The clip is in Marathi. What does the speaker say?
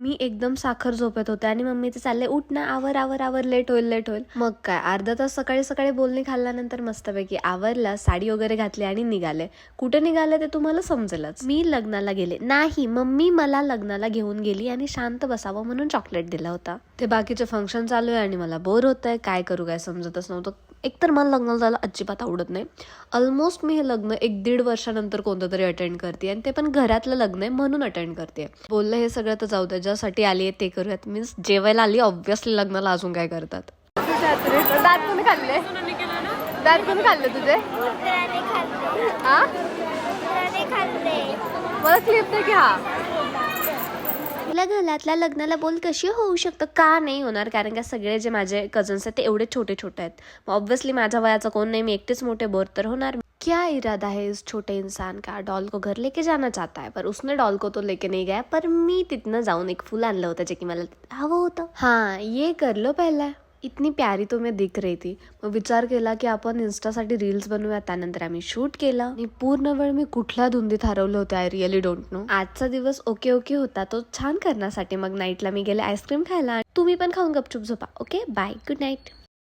मी एकदम साखर झोपेत होते आणि मम्मीचे चालले उठ ना, आवर आवर आवर, लेट होईल लेट होईल. मग काय अर्धा तास सकाळी सकाळी बोलणी खाल्ल्यानंतर मस्तपैकी आवरला, साडी वगैरे घातली आणि निघाले. कुठे निघाले ते तुम्हाला समजेलच. मी लग्नाला गेले नाही, मम्मी मला लग्नाला घेऊन गेली आणि शांत बसावं म्हणून चॉकलेट दिला होता. ते बाकीचे फंक्शन चालू आहे आणि मला बोर होत आहे, काय करू काय समजतच नव्हतं. एकतर मला लग्नाला जायला अजिबात आवडत नाही. ऑलमोस्ट मी हे लग्न 1-1.5 वर्षानंतर कोणतं तरी अटेंड करते आणि ते पण घरातलं लग्न आहे म्हणून अटेंड करते. बोललं हे सगळं तर जाऊ दे, ज्यासाठी आली आहे ते करूयात. मीन्स जेवायला आली, ऑब्व्हियसली लग्नाला अजून काय करतात. दात कोणी खाल्ले? दात कोणी खाल्ले तुझे? मला क्लिप दे की. हा आपल्या घरातल्या लग्नाला बोल कशी होऊ शकतं? का नाही होणार? कारण का सगळे जे माझे कझन्स आहेत ते एवढे छोटे छोटे आहेत. ऑब्वियसली माझ्या वयाचा कोण नाही, मी एकटेच मोठे, बोर तर होणार. क्या इरादा है इस छोटे इंसान का? डॉल को घर लेके जाना चाहता है, पर उसने डॉल को तो लेके नहीं गया. पर मी तिथनं जाऊन एक फुल आणलं होतं जे की मला हवं होतं. हा ये कर लो पहला. इतनी प्यारी तो मैं दिख रही थी. मग विचार केला की आपण इन्स्टासाठी रील्स बनवूया. त्यानंतर आम्ही शूट केलं आणि पूर्ण वेळ मी कुठल्या धुंदीत हरवले होते, आय रिअली डोंट नो. आजचा दिवस ओके ओके होता, तो छान करण्यासाठी मग नाईटला मी गेले आईस्क्रीम खायला. तुम्ही पण खाऊन गपचूप झोपा. Okay bye, good night.